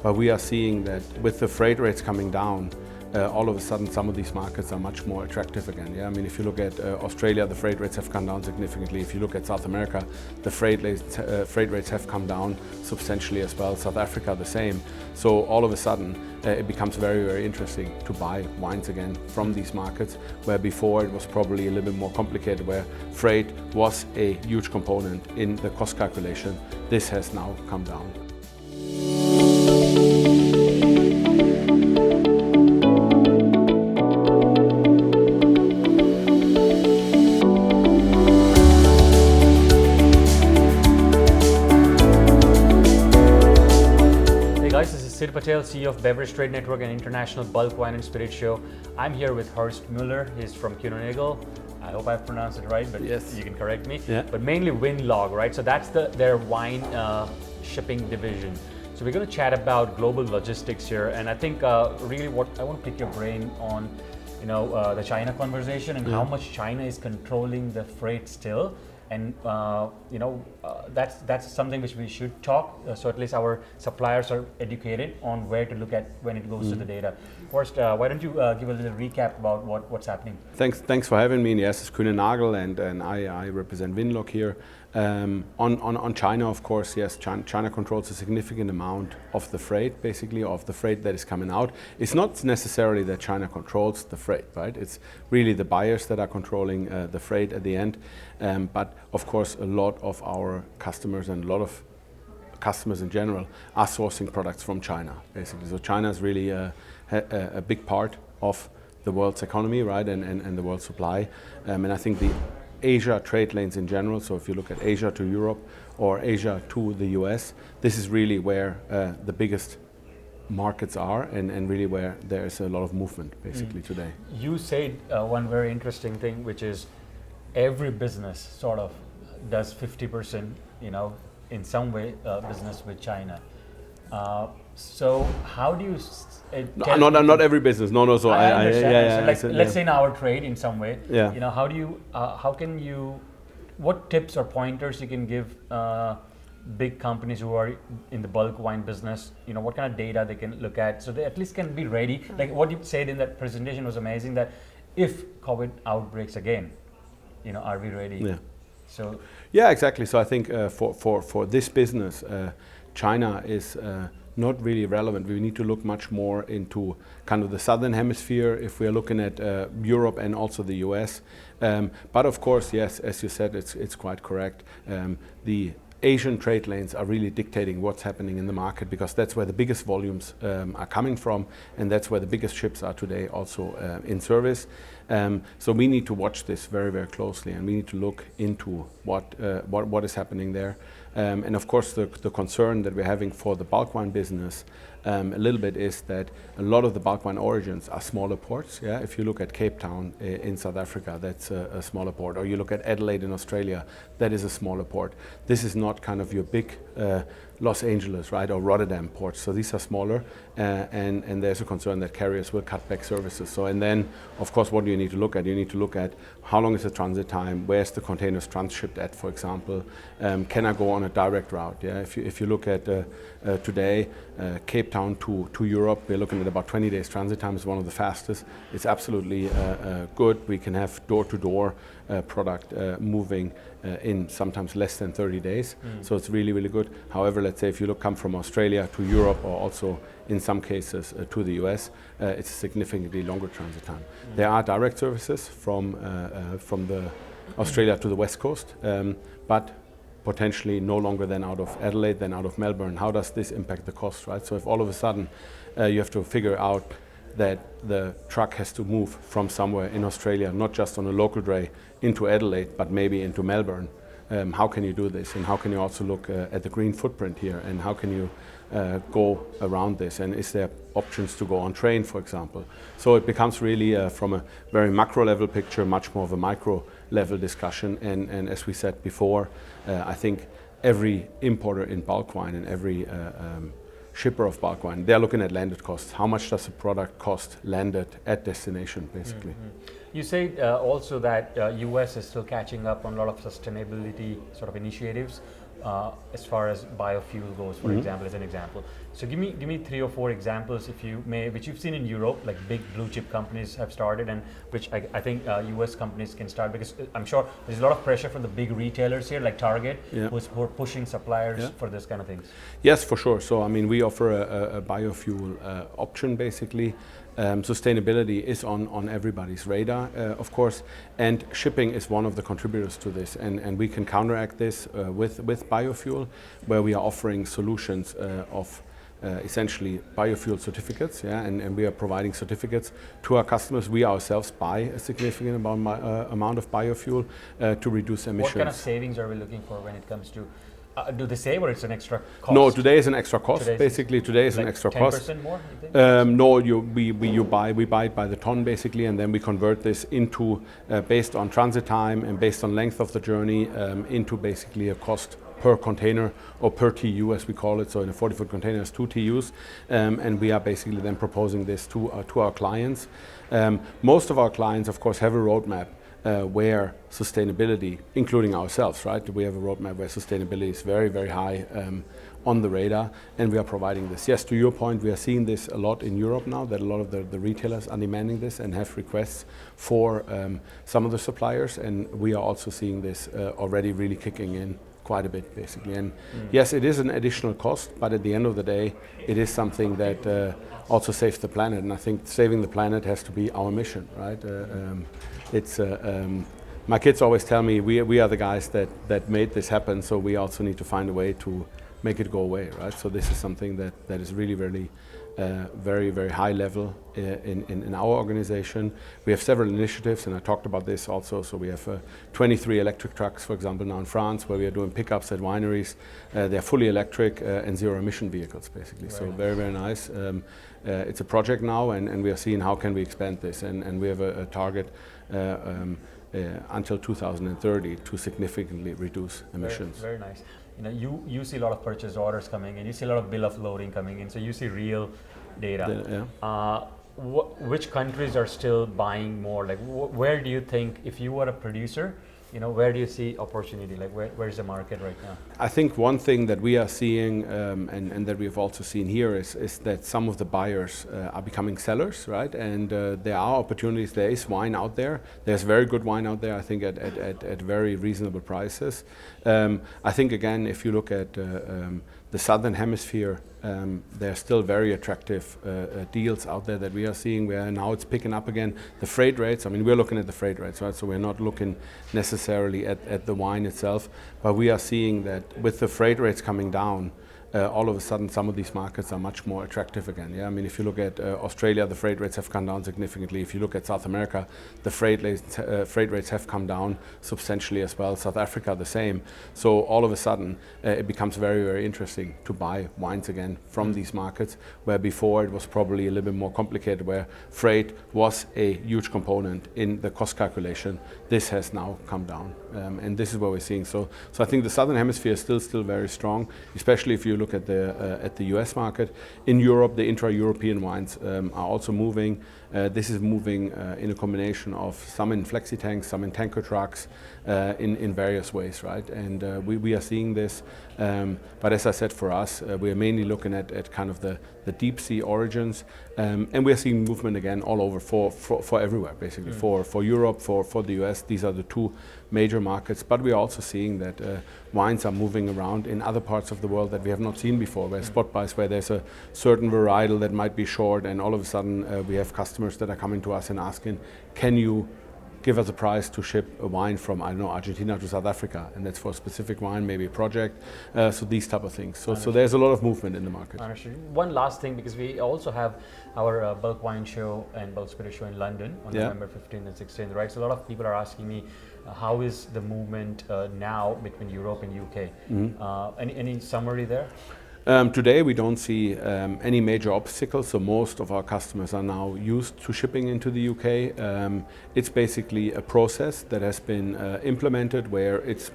but we are seeing that with the freight rates coming down, all of a sudden some of these markets are much more attractive again. Yeah, I mean, if you look at Australia, the freight rates have come down significantly. If you look at South America, the freight rates have come down substantially as well. South Africa, the same. So all of a sudden, it becomes very, very interesting to buy wines again from these markets, where before it was probably a little bit more complicated, where freight was a huge component in the cost calculation. This has now come down. Sid Patel, CEO of Beverage Trade Network and International Bulk Wine and Spirit Show. I'm here with Horst Mueller. He's from Kuehne Nagel. I hope I've pronounced it right, but yes, you can correct me. Yeah. But mainly VinLog, right? So that's their wine shipping division. So we're going to chat about global logistics here, and I think really what I want to pick your brain on, the China conversation and how much China is controlling the freight still. And that's something which we should talk, so at least our suppliers are educated on where to look at when it goes to the data. First, why don't you give a little recap about what's happening? Thanks for having me. Yes, it's Kuene Nagel, and I represent VinLog here. On China, of course, yes, China controls a significant amount of the freight, basically, of the freight that is coming out. It's not necessarily that China controls the freight, right? It's really the buyers that are controlling the freight at the end. But of course, a lot of our customers and a lot of customers in general are sourcing products from China, basically. So China is really a big part of the world's economy, right, and the world's supply. And I think the Asia trade lanes in general, so if you look at Asia to Europe or Asia to the US, this is really where the biggest markets are and really where there's a lot of movement basically today. You said one very interesting thing, which is every business sort of does 50%, in some way business with China. So how do you? Not every business. No. So I understand. So let's say in our trade, in some way. Yeah. How do you? How can you? What tips or pointers you can give big companies who are in the bulk wine business? What kind of data they can look at, so they at least can be ready. Like what you said in that presentation was amazing. That if COVID outbreaks again, are we ready? Yeah. So. Yeah, exactly. So I think for this business, China is not really relevant. We need to look much more into kind of the southern hemisphere if we are looking at Europe and also the US. But of course, yes, as you said, it's quite correct. The Asian trade lanes are really dictating what's happening in the market, because that's where the biggest volumes are coming from, and that's where the biggest ships are today also in service. So we need to watch this very, very closely, and we need to look into what is happening there. And of course, the concern that we're having for the bulk wine business a little bit is that a lot of the bulk wine origins are smaller ports. Yeah, if you look at Cape Town in South Africa, that's a smaller port, or you look at Adelaide in Australia, that is a smaller port. This is not kind of your big Los Angeles, right, or Rotterdam ports. So these are smaller, and there's a concern that carriers will cut back services. So, and then, of course, what do you need to look at? You need to look at how long is the transit time, where's the containers transshipped at, for example. Can I go on a direct route? Yeah, if you look at today, Cape Town to Europe, we're looking at about 20 days transit time. Is one of the fastest. It's absolutely good. We can have door-to-door product moving in sometimes less than 30 days. So it's really, really good. However, let's say if you come from Australia to Europe, or also in some cases to the US, it's a significantly longer transit time. There are direct services from the Australia to the West Coast, but potentially no longer than out of Adelaide, than out of Melbourne. How does this impact the cost, right? So if all of a sudden you have to figure out that the truck has to move from somewhere in Australia, not just on a local dray into Adelaide, but maybe into Melbourne, how can you do this? And how can you also look at the green footprint here? And how can you go around this? And is there options to go on train, for example? So it becomes really from a very macro level picture, much more of a micro level discussion. And as we said before, I think every importer in bulk wine and every shipper of bulk wine, they're looking at landed costs. How much does a product cost landed at destination, basically? Mm-hmm. You said also that US is still catching up on a lot of sustainability sort of initiatives as far as biofuel goes, for example, as an example. So give me 3 or 4 examples, if you may, which you've seen in Europe, like big blue chip companies have started, and which I think US companies can start, because I'm sure there's a lot of pressure from the big retailers here, like Target, who are pushing suppliers for this kind of things. Yes, for sure. So I mean, we offer a biofuel option basically. Sustainability is on everybody's radar, of course, and shipping is one of the contributors to this, and we can counteract this with biofuel, where we are offering solutions of essentially biofuel certificates, and we are providing certificates to our customers. We ourselves buy a significant amount of biofuel to reduce emissions. What kind of savings are we looking for when it comes to? Do they save, or it's an extra cost? No, today is an extra cost. Today is like an extra 10% cost. 10% more, you think? No, we buy it by the ton basically, and then we convert this into, based on transit time and based on length of the journey, into basically a cost per container, or per TU as we call it. So in a 40-foot container is 2 TUs, and we are basically then proposing this to our clients. Most of our clients, of course, have a roadmap where sustainability, including ourselves, right? We have a roadmap where sustainability is very, very high on the radar, and we are providing this. Yes, to your point, we are seeing this a lot in Europe now, that a lot of the retailers are demanding this and have requests for some of the suppliers, and we are also seeing this already really kicking in quite a bit, basically. And yes, it is an additional cost, but at the end of the day, it is something that also saves the planet, and I think saving the planet has to be our mission, right? My kids always tell me we are the guys that made this happen, so we also need to find a way to make it go away, right? So this is something that is really, really very, very high level in our organization. We have several initiatives, and I talked about this also. So we have 23 electric trucks, for example, now in France, where we are doing pickups at wineries. They're fully electric and zero emission vehicles, basically. Very so nice. Very, very nice. It's a project now, and we are seeing how can we expand this, and we have a target until 2030 to significantly reduce emissions. Very nice. You know, you see a lot of purchase orders coming in, you see a lot of bill of loading coming in, so you see real data. Which countries are still buying more? Like, where do you think, if you were a producer, you know, where do you see opportunity? Like, where's the market right now? I think one thing that we are seeing, and that we've also seen here, is that some of the buyers are becoming sellers, right? And there are opportunities. There is wine out there. There's very good wine out there, I think, at very reasonable prices. I think, again, if you look at the Southern Hemisphere, there are still very attractive deals out there that we are seeing, where now it's picking up again. The freight rates, I mean, we're looking at the freight rates, right? So we're not looking necessarily at the wine itself, but we are seeing that with the freight rates coming down, all of a sudden some of these markets are much more attractive again. Yeah, I mean, if you look at Australia, the freight rates have come down significantly. If you look at South America, the freight rates have come down substantially as well. South Africa, the same. So all of a sudden, it becomes very, very interesting to buy wines again from these markets, where before it was probably a little bit more complicated, where freight was a huge component in the cost calculation. This has now come down, and this is what we're seeing. So I think the Southern Hemisphere is still very strong, especially if you look at the US market. In Europe, the intra-European wines are also moving. This is moving in a combination of some in flexi tanks, some in tanker trucks, in various ways, right? And we are seeing this. But as I said, for us, we are mainly looking at kind of the deep sea origins, and we are seeing movement again all over for everywhere, basically, for Europe, for the US. These are the two major markets, but we are also seeing that wines are moving around in other parts of the world that we have not seen before, where spot buys, where there's a certain varietal that might be short, and all of a sudden we have customers that are coming to us and asking, can you give us a price to ship a wine from, I don't know, Argentina to South Africa, and that's for a specific wine, maybe a project, so these type of things. So there's a lot of movement in the market. Understood. One last thing, because we also have our bulk wine show and bulk spirit show in London on November 15th and 16th, right? So a lot of people are asking me, how is the movement now between Europe and UK? Any summary there? Today we don't see any major obstacles, so most of our customers are now used to shipping into the UK. It's basically a process that has been implemented, where it's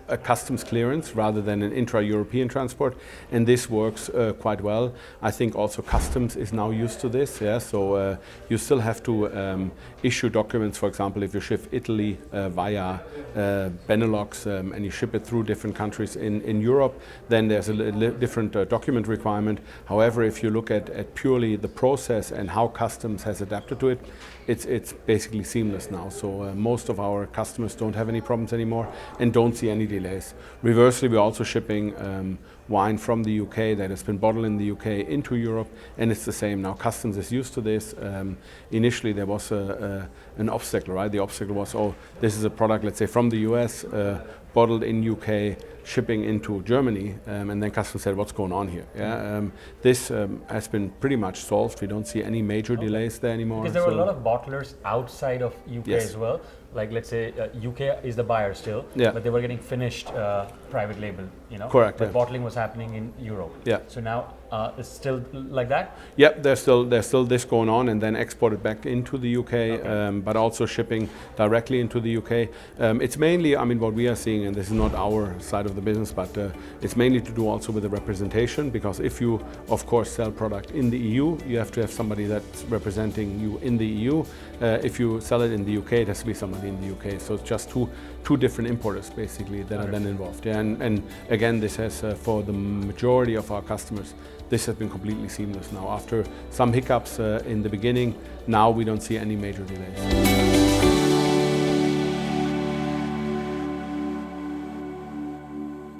a customs clearance rather than an intra-European transport, and this works quite well. I think also customs is now used to this. Yeah, so you still have to issue documents. For example, if you ship Italy via Benelux and you ship it through different countries in Europe, then there's a different document requirement. However, if you look at purely the process and how customs has adapted to it, it's basically seamless now. So most of our customers don't have any problems anymore and don't see any delays. Reversely, we're also shipping wine from the UK that has been bottled in the UK into Europe, and it's the same now. Customs is used to this. Initially, there was an obstacle, right? The obstacle was, oh, this is a product, let's say, from the US, bottled in UK, shipping into Germany, and then customs said, what's going on here? Yeah, this has been pretty much solved. We don't see any major delays there anymore. Because there were a lot of bottlers outside of UK as well. Like, let's say UK is the buyer still, but they were getting finished private label, you know. Correct. But bottling was happening in Europe. Yeah. So now it's still like that. Yep, there's still this going on, and then exported back into the UK, but also shipping directly into the UK. It's mainly, I mean, what we are seeing, and this is not our side of the business, but it's mainly to do also with the representation, because if you, of course, sell product in the EU, you have to have somebody that's representing you in the EU. If you sell it in the UK, it has to be somebody in the UK. So it's just two different importers basically that are then involved. Yeah, and again, this has for the majority of our customers, this has been completely seamless now. After some hiccups in the beginning, now we don't see any major delays.